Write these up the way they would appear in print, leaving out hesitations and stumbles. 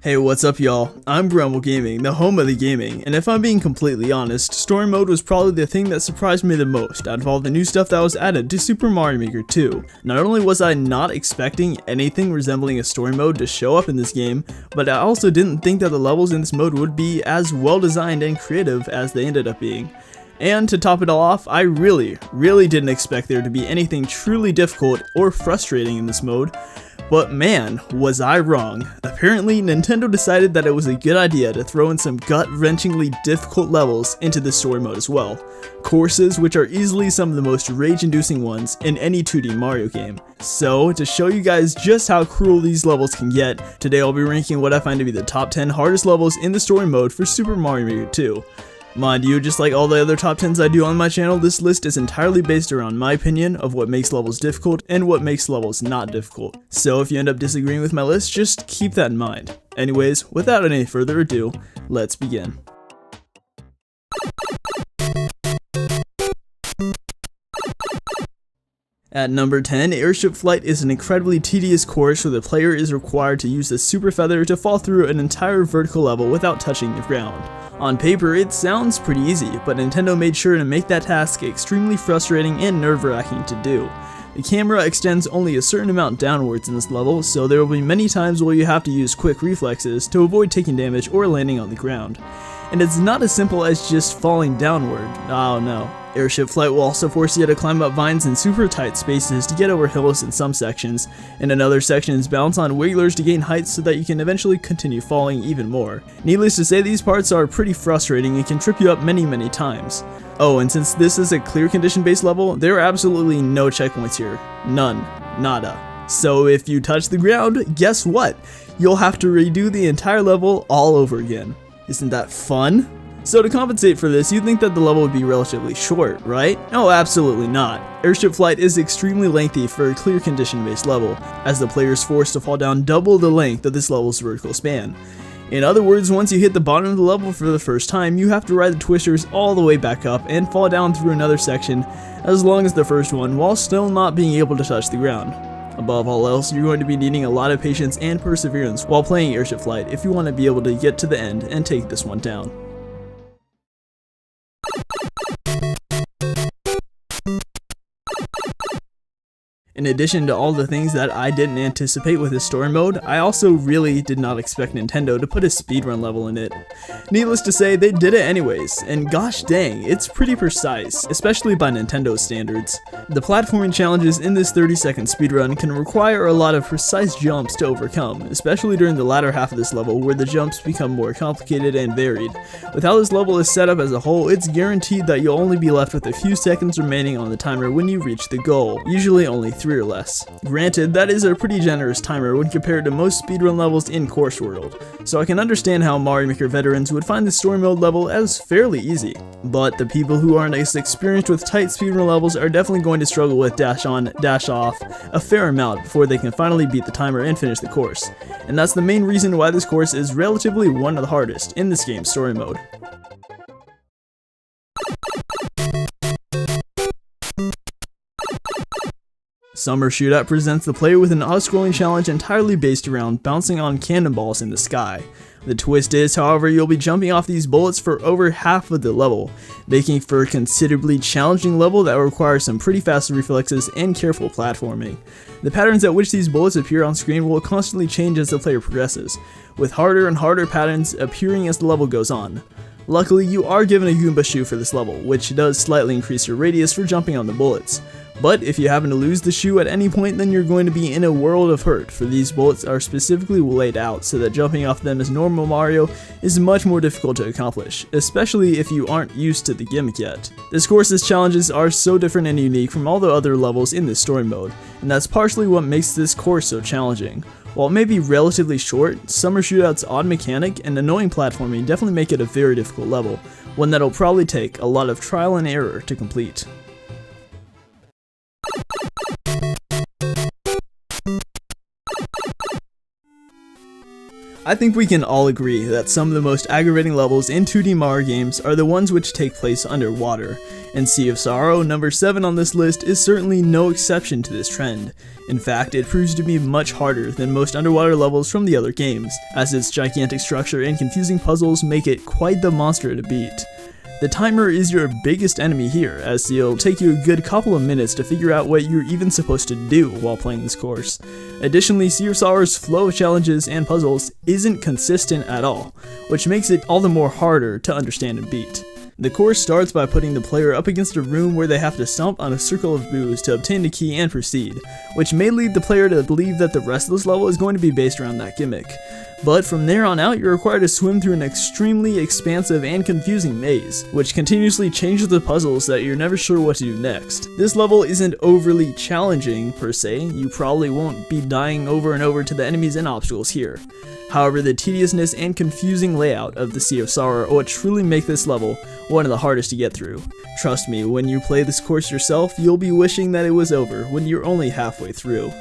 Hey, what's up y'all? I'm Grumble Gaming, the home of the gaming, and if I'm being completely honest, story mode was probably the thing that surprised me the most out of all the new stuff that was added to Super Mario Maker 2. Not only was I not expecting anything resembling a story mode to show up in this game, but I also didn't think that the levels in this mode would be as well designed and creative as they ended up being. And to top it all off, I really didn't expect there to be anything truly difficult or frustrating in this mode. But man, was I wrong. Apparently, Nintendo decided that it was a good idea to throw in some gut-wrenchingly difficult levels into the story mode as well. Courses which are easily some of the most rage-inducing ones in any 2D Mario game. So, to show you guys just how cruel these levels can get, today I'll be ranking what I find to be the top 10 hardest levels in the story mode for Super Mario Maker 2. Mind you, just like all the other top 10s I do on my channel, this list is entirely based around my opinion of what makes levels difficult and what makes levels not difficult. So if you end up disagreeing with my list, just keep that in mind. Anyways, without any further ado, let's begin. At number 10, Airship Flight is an incredibly tedious course where the player is required to use the Super Feather to fall through an entire vertical level without touching the ground. On paper, it sounds pretty easy, but Nintendo made sure to make that task extremely frustrating and nerve-wracking to do. The camera extends only a certain amount downwards in this level, so there will be many times where you have to use quick reflexes to avoid taking damage or landing on the ground. And it's not as simple as just falling downward. Oh no. Airship Flight will also force you to climb up vines in super tight spaces to get over hills in some sections, and in other sections bounce on wigglers to gain height so that you can eventually continue falling even more. Needless to say, these parts are pretty frustrating and can trip you up many times. Oh, and since this is a clear condition based level, there are absolutely no checkpoints here. None. Nada. So if you touch the ground, guess what? You'll have to redo the entire level all over again. Isn't that fun? So to compensate for this, you'd think that the level would be relatively short, right? Oh, absolutely not. Airship Flight is extremely lengthy for a clear condition based level, as the player is forced to fall down double the length of this level's vertical span. In other words, once you hit the bottom of the level for the first time, you have to ride the twisters all the way back up and fall down through another section as long as the first one, while still not being able to touch the ground. Above all else, you're going to be needing a lot of patience and perseverance while playing Airship Flight if you want to be able to get to the end and take this one down. In addition to all the things that I didn't anticipate with this story mode, I also really did not expect Nintendo to put a speedrun level in it. Needless to say, they did it anyways, and gosh dang, it's pretty precise, especially by Nintendo standards. The platforming challenges in this 30-second speedrun can require a lot of precise jumps to overcome, especially during the latter half of this level where the jumps become more complicated and varied. With how this level is set up as a whole, it's guaranteed that you'll only be left with a few seconds remaining on the timer when you reach the goal, usually only 3 or less. Granted, that is a pretty generous timer when compared to most speedrun levels in Course World, so I can understand how Mario Maker veterans would find the story mode level as fairly easy. But the people who aren't as experienced with tight speedrun levels are definitely going to struggle with dash on, dash off a fair amount before they can finally beat the timer and finish the course. And that's the main reason why this course is relatively one of the hardest in this game's story mode. Summer Shootout presents the player with an auto-scrolling challenge entirely based around bouncing on cannonballs in the sky. The twist is, however, you'll be jumping off these bullets for over half of the level, making for a considerably challenging level that requires some pretty fast reflexes and careful platforming. The patterns at which these bullets appear on screen will constantly change as the player progresses, with harder and harder patterns appearing as the level goes on. Luckily, you are given a Goomba shoe for this level, which does slightly increase your radius for jumping on the bullets. But if you happen to lose the shoe at any point, then you're going to be in a world of hurt, for these bullets are specifically laid out so that jumping off them as normal Mario is much more difficult to accomplish, especially if you aren't used to the gimmick yet. This course's challenges are so different and unique from all the other levels in this story mode, and that's partially what makes this course so challenging. While it may be relatively short, Summer Shootout's odd mechanic and annoying platforming definitely make it a very difficult level, one that'll probably take a lot of trial and error to complete. I think we can all agree that some of the most aggravating levels in 2D Mario games are the ones which take place underwater, and Sea of Sorrow, number 7 on this list, is certainly no exception to this trend. In fact, it proves to be much harder than most underwater levels from the other games, as its gigantic structure and confusing puzzles make it quite the monster to beat. The timer is your biggest enemy here, as it'll take you a good couple of minutes to figure out what you're even supposed to do while playing this course. Additionally, Sea of Sorrow's flow of challenges and puzzles isn't consistent at all, which makes it all the more harder to understand and beat. The course starts by putting the player up against a room where they have to stomp on a circle of boos to obtain the key and proceed, which may lead the player to believe that the rest of this level is going to be based around that gimmick. But from there on out, you're required to swim through an extremely expansive and confusing maze, which continuously changes the puzzles so that you're never sure what to do next. This level isn't overly challenging per se, you probably won't be dying over and over to the enemies and obstacles here. However, the tediousness and confusing layout of the Sea of Sorrow are what truly make this level one of the hardest to get through. Trust me, when you play this course yourself, you'll be wishing that it was over when you're only halfway through.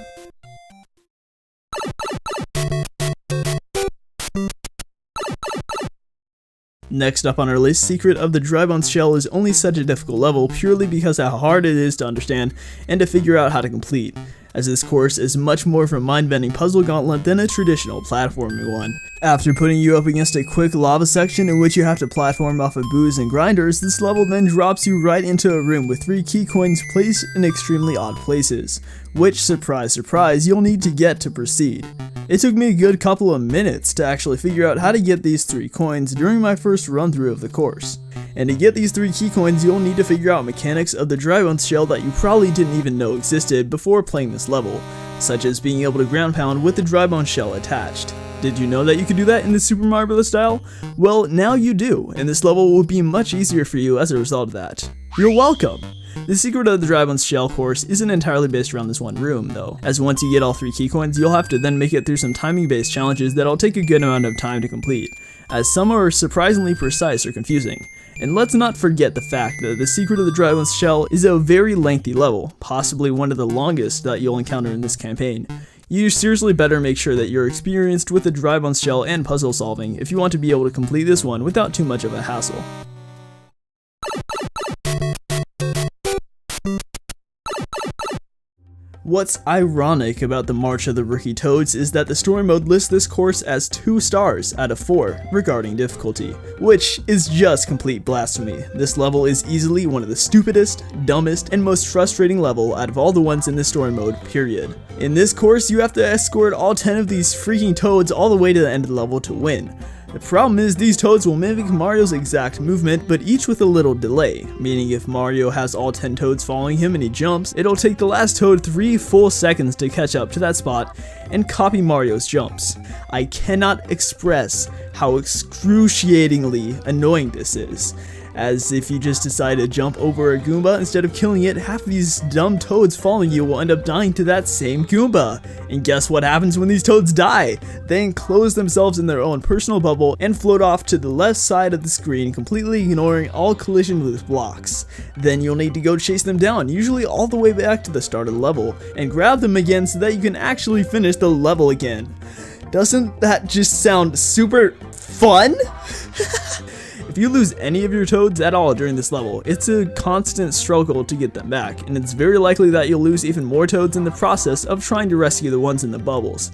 Next up on our list, Secret of the Dry Bones Shell is only such a difficult level purely because of how hard it is to understand and to figure out how to complete, as this course is much more of a mind-bending puzzle gauntlet than a traditional platforming one. After putting you up against a quick lava section in which you have to platform off of boos and grinders, this level then drops you right into a room with 3 key coins placed in extremely odd places, which, surprise surprise, you'll need to get to proceed. It took me a good couple of minutes to actually figure out how to get these 3 coins during my first run through of the course. And to get these 3 key coins, you'll need to figure out mechanics of the Dry Bones Shell that you probably didn't even know existed before playing this level, such as being able to ground pound with the Dry Bones Shell attached. Did you know that you could do that in the Super Mario Bros. Style? Well, now you do, and this level will be much easier for you as a result of that. You're welcome! The Secret of the Dry Bones Shell course isn't entirely based around this one room, though, as once you get all 3 key coins, you'll have to then make it through some timing-based challenges that'll take a good amount of time to complete, as some are surprisingly precise or confusing. And let's not forget the fact that the Secret of the Dry Bones Shell is a very lengthy level, possibly one of the longest that you'll encounter in this campaign. You seriously better make sure that you're experienced with the Dry Bones Shell and puzzle solving if you want to be able to complete this one without too much of a hassle. What's ironic about the March of the Rookie Toads is that the story mode lists this course as 2 stars out of 4 regarding difficulty, which is just complete blasphemy. This level is easily one of the stupidest, dumbest, and most frustrating level out of all the ones in the story mode, period. In this course, you have to escort all 10 of these freaking toads all the way to the end of the level to win. The problem is these toads will mimic Mario's exact movement, but each with a little delay, meaning if Mario has all 10 toads following him and he jumps, it'll take the last toad 3 full seconds to catch up to that spot and copy Mario's jumps. I cannot express how excruciatingly annoying this is, as if you just decide to jump over a Goomba instead of killing it, half of these dumb toads following you will end up dying to that same Goomba. And guess what happens when these toads die? They enclose themselves in their own personal bubble and float off to the left side of the screen, completely ignoring all collision with blocks. Then you'll need to go chase them down, usually all the way back to the start of the level, and grab them again so that you can actually finish the level again. Doesn't that just sound super fun? If you lose any of your toads at all during this level, it's a constant struggle to get them back, and it's very likely that you'll lose even more toads in the process of trying to rescue the ones in the bubbles.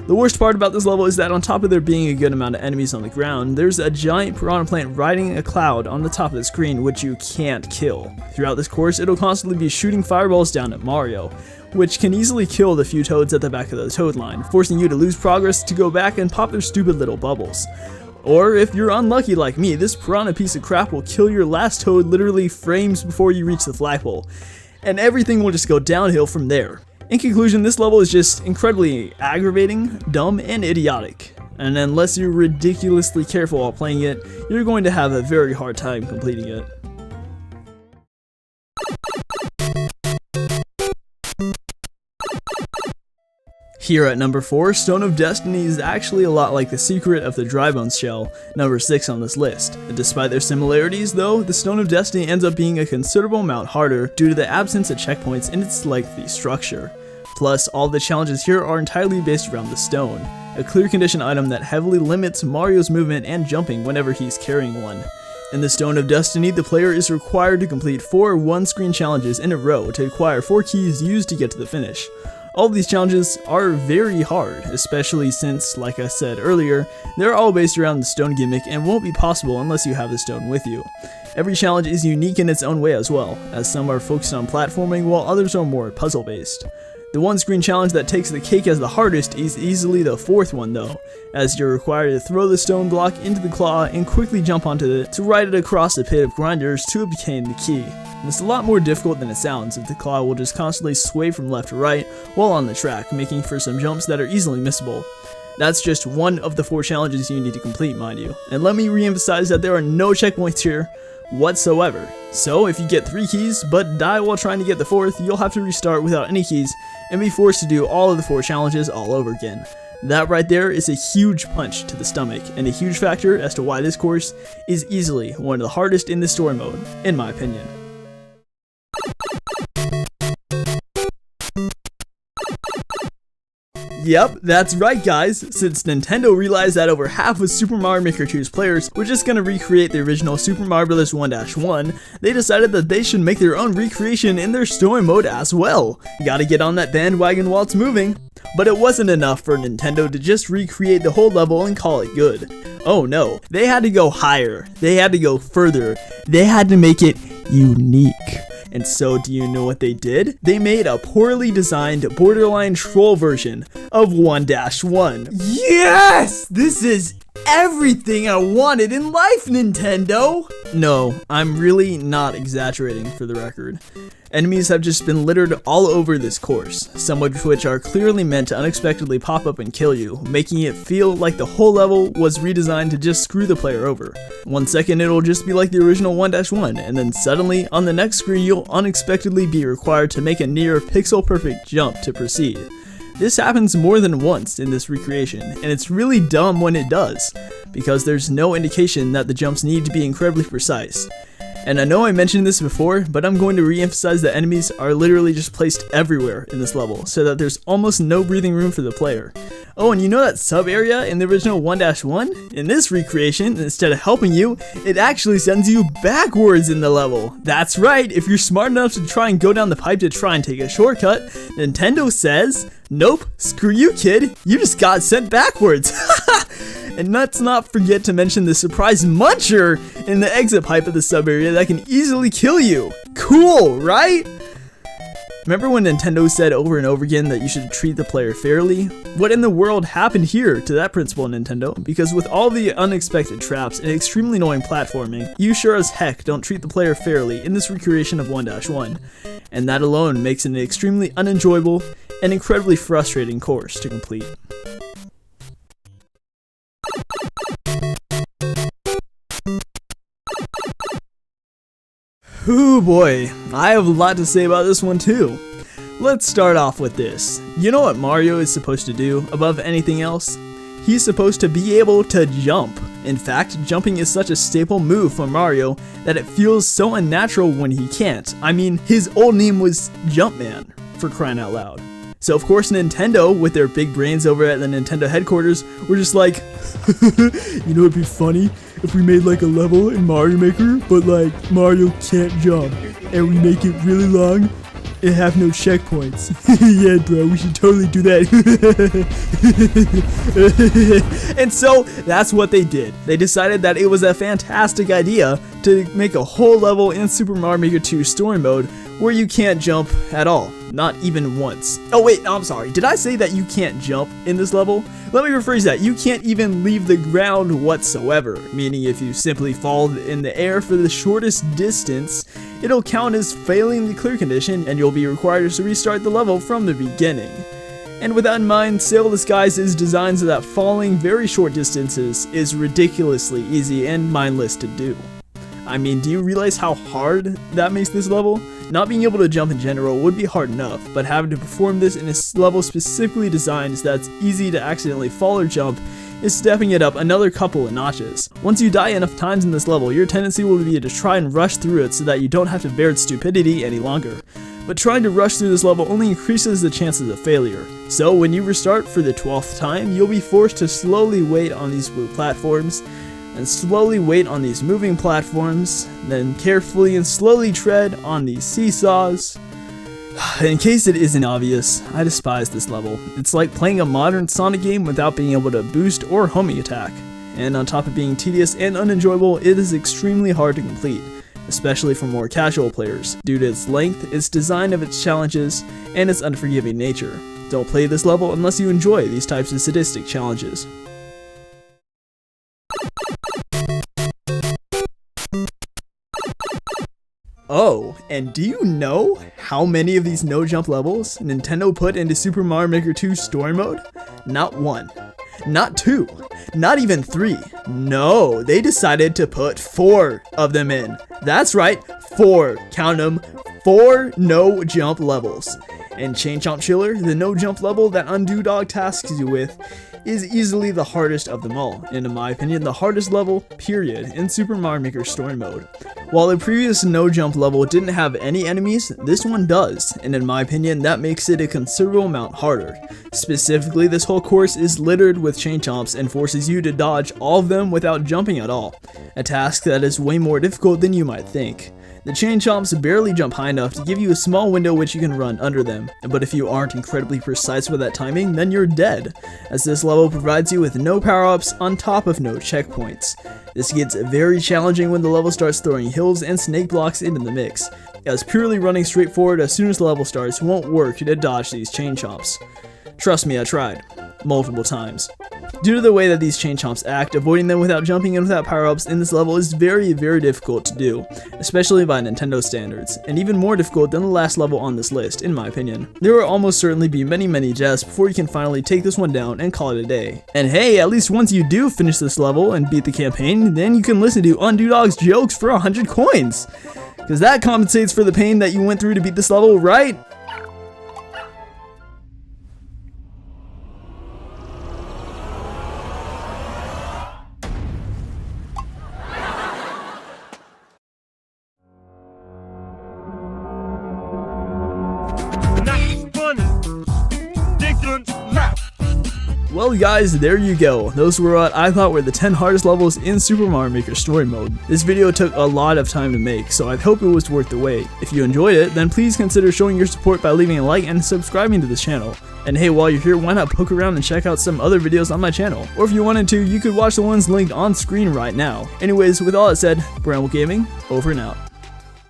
The worst part about this level is that on top of there being a good amount of enemies on the ground, there's a giant piranha plant riding a cloud on the top of the screen which you can't kill. Throughout this course, it'll constantly be shooting fireballs down at Mario, which can easily kill the few toads at the back of the toad line, forcing you to lose progress to go back and pop their stupid little bubbles. Or if you're unlucky like me, this piranha piece of crap will kill your last toad literally frames before you reach the flagpole, and everything will just go downhill from there. In conclusion, this level is just incredibly aggravating, dumb, and idiotic, and unless you're ridiculously careful while playing it, you're going to have a very hard time completing it. Here at number 4, Stone of Destiny is actually a lot like the Secret of the Dry Bones Shell, number 6 on this list. And despite their similarities though, the Stone of Destiny ends up being a considerable amount harder due to the absence of checkpoints in its lengthy structure. Plus, all the challenges here are entirely based around the stone. a clear condition item that heavily limits Mario's movement and jumping whenever he's carrying one. In the Stone of Destiny, the player is required to complete 4 one-screen challenges in a row to acquire 4 keys used to get to the finish. All of these challenges are very hard, especially since, like I said earlier, they're all based around the stone gimmick and won't be possible unless you have the stone with you. Every challenge is unique in its own way as well, as some are focused on platforming while others are more puzzle based. The one-screen challenge that takes the cake as the hardest is easily the 4th one though, as you're required to throw the stone block into the claw and quickly jump onto it to ride it across the pit of grinders to obtain the key. And it's a lot more difficult than it sounds, if the claw will just constantly sway from left to right while on the track, making for some jumps that are easily missable. That's just one of the 4 challenges you need to complete, mind you. And let me re-emphasize that there are no checkpoints here whatsoever. So if you get 3 keys but die while trying to get the 4th, you'll have to restart without any keys and be forced to do all of the 4 challenges all over again. That right there is a huge punch to the stomach, and a huge factor as to why this course is easily one of the hardest in the story mode, in my opinion. Yep, that's right guys, since Nintendo realized that over half of Super Mario Maker 2's players were just gonna recreate the original Super Mario Bros. 1-1, they decided that they should make their own recreation in their story mode as well. You gotta get on that bandwagon while it's moving. But it wasn't enough for Nintendo to just recreate the whole level and call it good. Oh no, they had to go higher, they had to go further, they had to make it unique. And so do you know what they did? They made a poorly designed borderline troll version of 1-1. Yes! This is everything I wanted in life, Nintendo! No, I'm really not exaggerating for the record. Enemies have just been littered all over this course, some of which are clearly meant to unexpectedly pop up and kill you, making it feel like the whole level was redesigned to just screw the player over. 1 second it'll just be like the original 1-1, and then suddenly on the next screen you'll unexpectedly be required to make a near pixel perfect jump to proceed. This happens more than once in this recreation, and it's really dumb when it does, because there's no indication that the jumps need to be incredibly precise. And I know I mentioned this before, but I'm going to re-emphasize that enemies are literally just placed everywhere in this level, so that there's almost no breathing room for the player. Oh, and you know that sub area in the original 1-1? In this recreation, instead of helping you, it actually sends you backwards in the level. That's right, if you're smart enough to try and go down the pipe to try and take a shortcut, Nintendo says, nope, screw you kid, you just got sent backwards. And let's not forget to mention the surprise muncher in the exit pipe of the sub area that can easily kill you. Cool, right? Remember when Nintendo said over and over again that you should treat the player fairly? What in the world happened here to that principle, Nintendo? Because with all the unexpected traps and extremely annoying platforming, you sure as heck don't treat the player fairly in this recreation of 1-1. And that alone makes it an extremely unenjoyable and incredibly frustrating course to complete. Ooh boy, I have a lot to say about this one too. Let's start off with this. You know what Mario is supposed to do above anything else? He's supposed to be able to jump. In fact, jumping is such a staple move for Mario that it feels so unnatural when he can't. I mean, his old name was Jumpman, for crying out loud. So of course Nintendo, with their big brains over at the Nintendo headquarters, were just like, you know it'd be funny if we made like a level in Mario Maker, but like Mario can't jump, and we make it really long and have no checkpoints. Yeah bro, we should totally do that. And so that's what they did. They decided that it was a fantastic idea to make a whole level in Super Mario Maker 2 story mode where you can't jump at all, not even once. Oh wait, I'm sorry, did I say that you can't jump in this level? Let me rephrase that, you can't even leave the ground whatsoever, meaning if you simply fall in the air for the shortest distance, it'll count as failing the clear condition and you'll be required to restart the level from the beginning. And with that in mind, Sail the Skies is designed so that falling very short distances is ridiculously easy and mindless to do. I mean, do you realize how hard that makes this level? Not being able to jump in general would be hard enough, but having to perform this in a level specifically designed so that it's easy to accidentally fall or jump is stepping it up another couple of notches. Once you die enough times in this level, your tendency will be to try and rush through it so that you don't have to bear its stupidity any longer. but trying to rush through this level only increases the chances of failure. So when you restart for the 12th time, you'll be forced to slowly wait on these blue platforms, and slowly wait on these moving platforms, then carefully and slowly tread on these seesaws. In case it isn't obvious, I despise this level. It's like playing a modern Sonic game without being able to boost or homing attack. And on top of being tedious and unenjoyable, it is extremely hard to complete, especially for more casual players, due to its length, its design of its challenges, and its unforgiving nature. Don't play this level unless you enjoy these types of sadistic challenges. Oh, and do you know how many of these no-jump levels Nintendo put into Super Mario Maker 2 Story Mode? Not 1, not 2, not even 3. No, they decided to put 4 of them in. That's right, 4. Count them, 4 no-jump levels. And Chain Chomp Chiller, the no-jump level that Undo Dog tasks you with, is easily the hardest of them all, and in my opinion the hardest level, period, in Super Mario Maker Story Mode. While the previous no-jump level didn't have any enemies, this one does, and in my opinion that makes it a considerable amount harder. Specifically, this whole course is littered with chain chomps and forces you to dodge all of them without jumping at all, a task that is way more difficult than you might think. The chain chomps barely jump high enough to give you a small window which you can run under them, but if you aren't incredibly precise with that timing, then you're dead, as this level provides you with no power-ups on top of no checkpoints. This gets very challenging when the level starts throwing hills and snake blocks into the mix, as purely running straight forward as soon as the level starts won't work to dodge these chain chomps. Trust me, I tried. Multiple times. Due to the way that these chain chomps act, avoiding them without jumping and without power-ups in this level is very difficult to do, especially by Nintendo standards, and even more difficult than the last level on this list, in my opinion. There will almost certainly be many deaths before you can finally take this one down and call it a day. And hey, at least once you do finish this level and beat the campaign, then you can listen to Undo Dog's jokes for 100 coins! Because that compensates for the pain that you went through to beat this level, right? Well guys, there you go. Those were what I thought were the 10 hardest levels in Super Mario Maker Story Mode. This video took a lot of time to make, so I hope it was worth the wait. If you enjoyed it, then please consider showing your support by leaving a like and subscribing to this channel. And hey, while you're here, why not poke around and check out some other videos on my channel? Or if you wanted to, you could watch the ones linked on screen right now. Anyways, with all that said, Bramble Gaming, over and out.